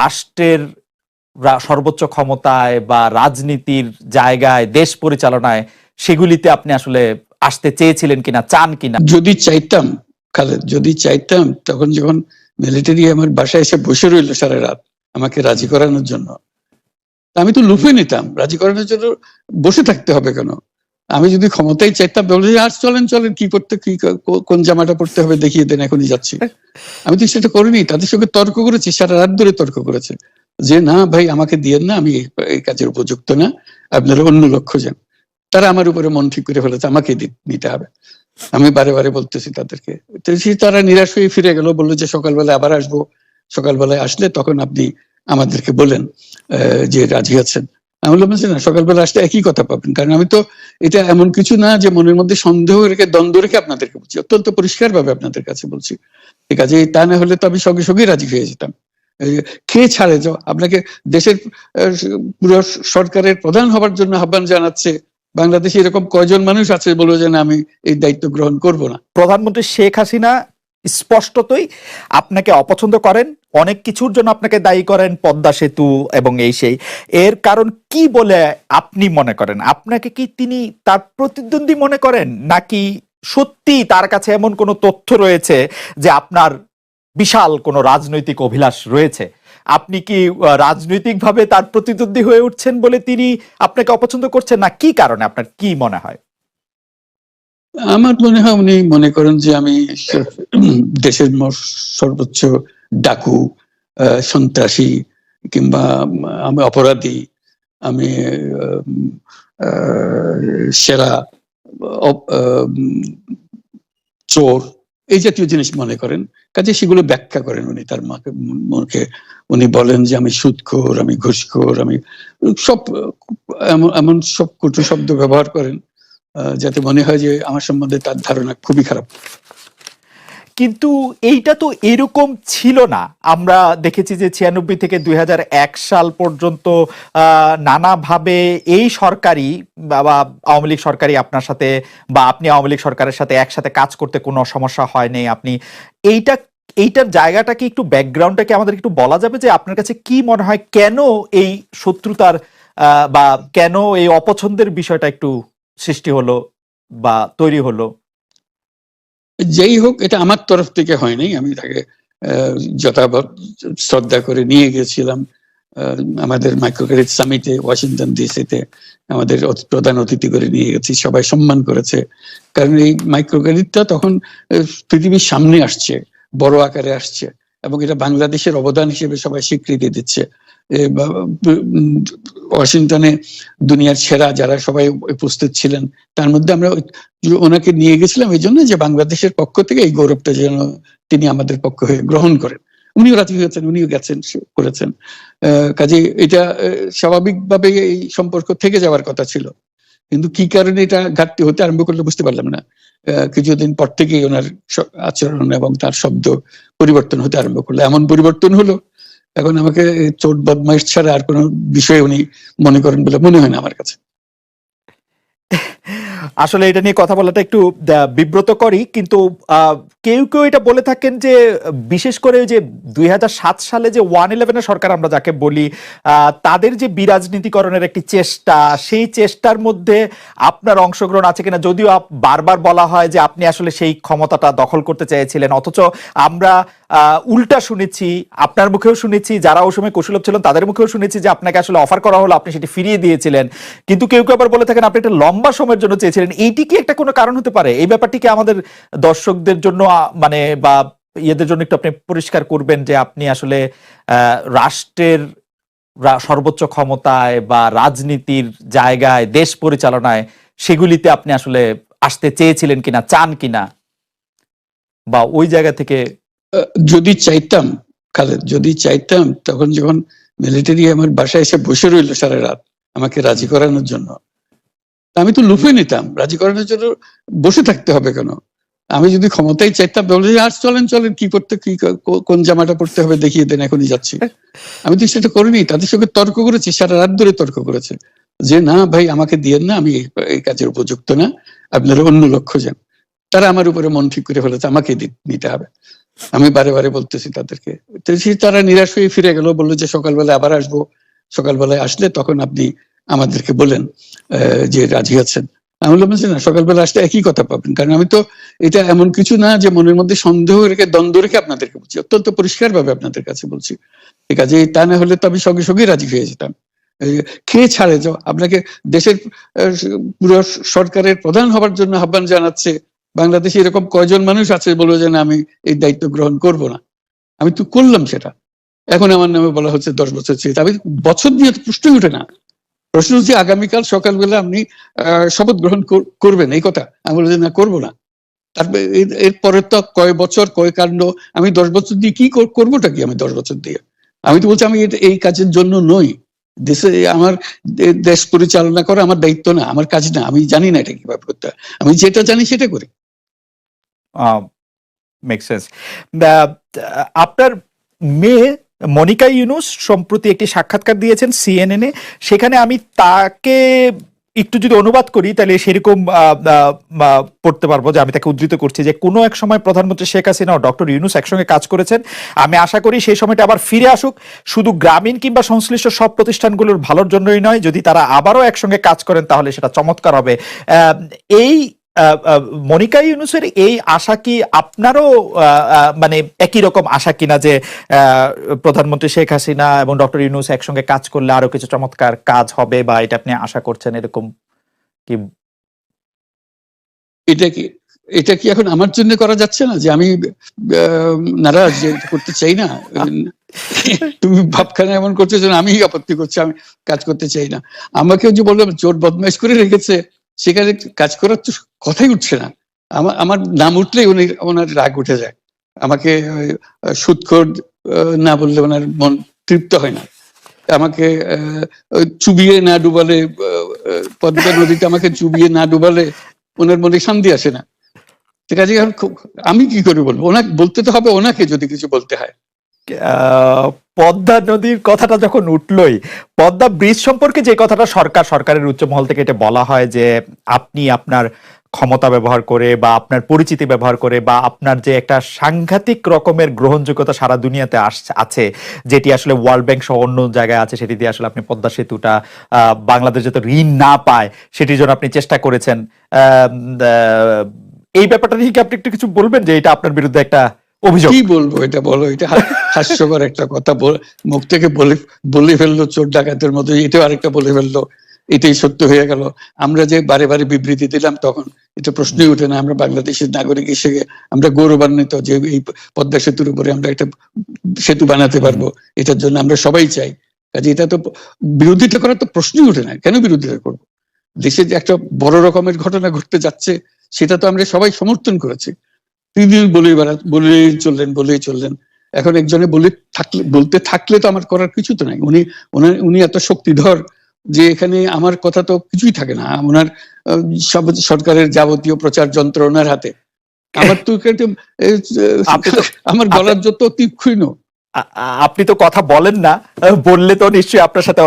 রাষ্ট্রের সর্বোচ্চ ক্ষমতায় বা রাজনীতির জায়গায়, দেশ পরিচালনায়, সেগুলিতে আপনি আসলে আসতে চেয়েছিলেন কিনা, চান কিনা? যদি চাইতাম খালেদ, যদি চাইতাম, তখন যখন মিলিটারি আমার বাসায় এসে বসে রইলো সারা রাত আমাকে রাজি করানোর জন্য, আমি তো লুফে নিতাম। রাজি করানোর জন্য বসে থাকতে হবে কেন? আমি যদি ক্ষমতায় চাইতাম বলে আর চলেন চলেন, কি করতে, কি কোন জামাটা পড়তে হবে দেখিয়ে দেন, এখনই যাচ্ছি। আমি তো সেটা করিনি। তাদের সঙ্গে তর্ক করেছি, সারা রাত ধরে তর্ক করেছে যে না ভাই, আমাকে দিয়েন না, আমি এই কাজের উপযুক্ত না, আপনারা অন্য লোক খোঁজেন। তারা আমার উপরে মন ঠিক করে ফেলেছে আমাকে নিতে হবে। আমি বারে বারে বলতেছি তাদেরকে, তারা নিরাশ হয়ে ফিরে গেল, বললো যে সকালবেলায় আবার আসবো, সকালবেলায় আসলে তখন আপনি আমাদেরকে বলেন যে রাজি আছেন। আমি বললাম না, সকালবেলা আসলে একই কথা পাবেন, কারণ আমি তো এটা এমন কিছু না যে মনের মধ্যে সন্দেহ রেখে, দ্বন্দ্ব রেখে আপনাদেরকে বলছি, অত্যন্ত পরিষ্কার ভাবে আপনাদের কাছে বলছি। ঠিক আছে, তা না হলে তো আমি সঙ্গে সঙ্গেই রাজি হয়ে যেতাম। খেয়ে ছাড়ে যাও, আপনাকে দেশের পুরো সরকারের প্রধান হবার জন্য আহ্বান জানাচ্ছে, বাংলাদেশে এরকম কয়জন মানুষ আছে বলবো যে না, আমি এই দায়িত্ব গ্রহণ করব না। প্রধানমন্ত্রী শেখ হাসিনা স্পষ্টতই আপনাকে অপছন্দ করেন, অনেক কিছুর জন্য আপনাকে দায়ী করেন, পদ্মা সেতু এবং এই সেই। এর কারণ কি বলে আপনি মনে করেন? আপনাকে কি তিনি তার প্রতিদ্বন্দ্বী মনে করেন, নাকি সত্যি তার কাছে এমন কোনো তথ্য রয়েছে যে আপনার বিশাল কোনো রাজনৈতিক অভিলাষ রয়েছে? আপনি কি রাজনৈতিকভাবে তার প্রতিদ্বন্দ্বী হয়ে উঠছেন বলে তিনি আপনাকে অপছন্দ করছেন, না কি কারণে? আপনার কি মনে হয়? আমার মনে হয় উনি মনে করেন যে আমি দেশের সর্বোচ্চ ডাকু, সন্ত্রাসী, কিংবা আমি অপরাধী, আমি সেরা চোর, এই জাতীয় জিনিস মনে করেন। কাজে সেগুলো ব্যাখ্যা করেন উনি তার মুখে। উনি বলেন যে আমি সুদখোর, আমি ঘুষখোর, আমি সব এমন সব কটু শব্দ ব্যবহার করেন যাতে মনে হয় যে আমার সম্বন্ধে তার ধারণা খুবই খারাপ। কিন্তু এইটা তো এরকম ছিল না। আমরা দেখেছি যে 96 থেকে 2001 সাল পর্যন্ত নানাভাবে এই সরকারি বা আওয়ামী লীগ সরকারি আপনার সাথে, বা আপনি আওয়ামী লীগ সরকারের সাথে একসাথে কাজ করতে কোনো সমস্যা হয়নি। আপনি এইটার জায়গাটাকে একটু, ব্যাকগ্রাউন্ডটাকে আমাদের একটু বলা যাবে যে আপনার কাছে কি মনে হয়, কেন এই শত্রুতার বা কেন এই অপছন্দের বিষয়টা একটু সৃষ্টি হলো বা তৈরি হলো? যেই হোক, এটা আমার তরফ থেকে হয়নি। আমি তাকে যথাযথ শ্রদ্ধা করে নিয়ে গেছিলাম আমাদের মাইক্রো ক্রেডিট সামিটে ওয়াশিংটন ডিসিতে। আমাদের প্রধান অতিথি করে নিয়ে গেছি, সবাই সম্মান করেছে। কারণ এই মাইক্রো ক্রেডিটটা তখন পৃথিবীর সামনে আসছে, বড় আকারে আসছে, এবং এটা বাংলাদেশের অবদান হিসেবে সবাই স্বীকৃতি দিচ্ছে। ওয়াশিংটনে দুনিয়ার সেরা যারা সবাই উপস্থিত ছিলেন, তার মধ্যে আমরা ওনাকে নিয়ে গেছিলাম এই জন্য যে বাংলাদেশের পক্ষ থেকে এই গৌরবটা যেন তিনি আমাদের পক্ষ হয়ে গ্রহণ করেন। উনিও রাজি হয়েছেন, উনিও গেছেন, করেছেন। কাজে এটা স্বাভাবিকভাবে এই সম্পর্ক থেকে যাওয়ার কথা ছিল, কিন্তু কি কারণে এটা ঘাটতি হতে আরম্ভ করলে বুঝতে পারলাম না। কিছুদিন পর থেকেই ওনার আচরণ এবং তার শব্দ পরিবর্তন হতে আরম্ভ করলো। এমন পরিবর্তন হলো, এখন আমাকে চোট বদমাইশ ছাড়া আর কোনো বিষয়ে উনি মনে করেন বলে মনে হয় না আমার কাছে। আসলে এটা নিয়ে কথা বলাটা একটু বিব্রতকরই, কিন্তু কেউ কেউ এটা বলে থাকেন যে বিশেষ করে যে 2007 সালে যে 111 সরকার আমরা যাকে বলি, তাদের যে বিরাজনীতিকরণের একটি চেষ্টা, সেই চেষ্টার মধ্যে আপনার অংশগ্রহণ আছে কিনা। যদিও বারবার বলা হয় যে আপনি আসলে সেই ক্ষমতাটা দখল করতে চেয়েছিলেন, অথচ আমরা উল্টা শুনেছি, আপনার মুখেও শুনেছি, যারা ওই সময় কুশলভ ছিলেন তাদের মুখেও শুনেছি যে আপনাকে আসলে অফার করা হলো, আপনি সেটি ফিরিয়ে দিয়েছিলেন। কিন্তু কেউ কেউ আবার বলে থাকেন আপনি একটা লম্বা সময়ের জন্য চেয়েছিলেন। এইটি কি একটা কোনো কারণ হতে পারে? এই ব্যাপারটিকে আমাদের দর্শকদের জন্য মানে বা ইয়েদের জন্য একটু আপনি পরিষ্কার করবেন যে আপনি আসলে রাষ্ট্রের সর্বোচ্চ ক্ষমতায় বা রাজনীতির জায়গায়, দেশ পরিচালনায়, সেগুলিতে আপনি আসলে আসতে চেয়েছিলেন কিনা, চান কিনা, বা ওই জায়গা থেকে। যদি চাইতাম খালেদ, যদি চাইতাম, তখন যখন মিলিটারি আমার বাসায় এসে বসে রইলো সারা রাত আমাকে রাজি করানোর জন্য, আমি তো লুফে নিতাম। রাজি করানোর জন্য বসে থাকতে হবে কেন? আমি যদি ক্ষমতায় চাইতাম বলে আর চলেন চলেন, কি করতে, কি কোন জামাটা পড়তে হবে দেখিয়ে দেন, এখনই যাচ্ছি। আমি তো সেটা করিনি। তাদের সঙ্গে তর্ক করেছি, সারা রাত ধরে তর্ক করেছে যে না ভাই, আমাকে দিয়েন না, আমি এই কাজের উপযুক্ত না, আপনারা অন্য লোক খোঁজেন। তারা আমার উপরে মন ঠিক করে ফেলেছে আমাকে নিতে হবে। আমি বারে বারে বলতেছি তাদেরকে। তো তারা নিরাশ হয়ে ফিরে গেল, বললো যে সকালবেলা আবার আসবো, সকালবেলায় আসলে তখন আপনি আমাদেরকে বলেন যে রাজি আছেন। আমি বললাম যে না, সকালবেলা আসলে একই কথা পাবেন, কারণ আমি তো এটা এমন কিছু না যে মনের মধ্যে সন্দেহ রেখে দ্বন্দ্ব রেখে আপনাদেরকে বলছি, অত্যন্ত পরিষ্কার ভাবে আপনাদের কাছে বলছি। ঠিক আছে, তা না হলে তো আমি সঙ্গে সঙ্গে রাজি হয়ে যেতাম। খেয়ে ছাড়ে যাও, আপনাকে দেশের পুরো সরকারের প্রধান হবার জন্য আহ্বান জানাচ্ছে, বাংলাদেশে এরকম কয়জন মানুষ আছে বলবো যে না আমি এই দায়িত্ব গ্রহণ করব না। আমি তো করলাম সেটা, এখন আমার নামে বলা হচ্ছে 10 বছর চেয়ে। আমি বছর নিয়ে প্রশ্নই ওঠে না। প্রশ্ন হচ্ছে আগামীকাল সকালবেলা আপনি শপথ গ্রহণ করবেন, এই কথা। আমি বলছি না, করবো না। তারপরে এরপরে তো কয় বছর কয় কাণ্ড। আমি 10 বছর দিয়ে কি করবোটা কি? আমি 10 বছর দিয়ে, আমি তো বলছি আমি এই কাজের জন্য নই। দেশে আমার দেশ পরিচালনা করা আমার দায়িত্ব না, আমার কাজ না। আমি জানি না এটা কিভাবে করতে হয়, আমি যেটা জানি সেটা করি। Make sense. আপনার মেয়ে মনিকা ইউনুস সম্প্রতি একটি সাক্ষাৎকার দিয়েছেন সিএনএন এ। সেখানে আমি তাকে একটু যদি অনুবাদ করি তাহলে সেরকম পড়তে পারবো, যে আমি তাকে উদ্ধৃত করছি যে কোনো এক সময় প্রধানমন্ত্রী শেখ হাসিনা ও ডক্টর ইউনুস একসঙ্গে কাজ করেছেন। আমি আশা করি সেই সময়টা আবার ফিরে আসুক, শুধু গ্রামীণ কিংবা সংশ্লিষ্ট সব প্রতিষ্ঠানগুলোর ভালোর জন্যই নয়, যদি তারা আবারও একসঙ্গে কাজ করেন তাহলে সেটা চমৎকার হবে। এই মনিকা ইউনুসের এই আশা কি আপনারও মানে একই রকম আশা কিনা, যে প্রধানমন্ত্রী শেখ হাসিনা এবং ডক্টর ইউনুস একসঙ্গে কাজ করলে আরো কিছু চমৎকার কাজ হবে, বা এটা আপনি আশা করছেন এরকম কি? এটা কি এখন আমার জন্য করা যাচ্ছে না যে আমি নারাজ, যে করতে চাই না? তুমি ভাবখানা এমন করছো যেন আমি আপত্তি করছি, আমি কাজ করতে চাই না। আমাকে যে বললাম চোর বদমাইশ করে রেখেছে, সেখানে কাজ করার তো কথাই উঠছে না। আমার নাম উঠলেই ওনার রাগ উঠে যায়। আমাকে সুদখোর না বললে ওনার মন তৃপ্ত হয় না। আমাকে চুবিয়ে না ডুবালে, পদ্মা নদীতে আমাকে চুবিয়ে না ডুবালে ওনার মনে শান্তি আসে না। ঠিক আছে, আমি কি করে বলবো? ওনাকে বলতে তো হবে, ওনাকে যদি কিছু বলতে হয়। পদ্মা নদীর কথাটা যখন উঠলই, পদ্মা ব্রিজ সম্পর্কে যে কথাটা সরকারের উচ্চ মহল থেকে এটা বলা হয় যে আপনি আপনার ক্ষমতা ব্যবহার করে বা আপনার পরিচিতি ব্যবহার করে বা আপনার যে একটা সাংঘাতিক রকমের গ্রহণযোগ্যতা সারা দুনিয়াতে আছে, যেটি আসলে ওয়ার্ল্ড ব্যাংক সহ অন্য জায়গায় আছে, সেটি দিয়ে আসলে আপনি পদ্মা সেতুটা বাংলাদেশ যাতে ঋণ না পায় সেটির জন্য আপনি চেষ্টা করেছেন। এই ব্যাপারটা নিয়ে কি আপনি একটু কিছু বলবেন, যে এটা আপনার বিরুদ্ধে একটা অভিযোগ? কি বলবো, এটা বলো, এটা হাস্যকর একটা কথা মুখ থেকে বলে ফেললো চোর ডাকাতের মতো, এটাও আরেকটা বলে ফেললো, এটাই সত্য হয়ে গেল। আমরা যে বারে বারে বিবৃতি দিলাম তখন এটা প্রশ্নই ওঠে না। আমরা বাংলাদেশের নাগরিক হিসেবে আমরা গৌরবান্বিত যে এই পদ্মা সেতুর উপরে আমরা একটা সেতু বানাতে পারবো, এটার জন্য আমরা সবাই চাই। কাজে এটা তো বিরোধিতা করার তো প্রশ্নই ওঠে না। কেন বিরোধিতা করবো? দেশে যে একটা বড় রকমের ঘটনা ঘটতে যাচ্ছে সেটা তো আমরা সবাই সমর্থন করেছি। তিনি বলেই চললেন। এখন একজনে বলতে থাকলে তো আমার করার কিছু তো নাই। উনি এত শক্তিধর যে এখানে আমার কথা তো কিছুই থাকে না। ওনার সব সরকারের যাবতীয় প্রচার যন্ত্র ওনার হাতে। আমার তো আমার গলার যত তীক্ষ্ণ। আপনি তো কথা বলেন না, বললে তো নিশ্চয়ই আপনার সাথে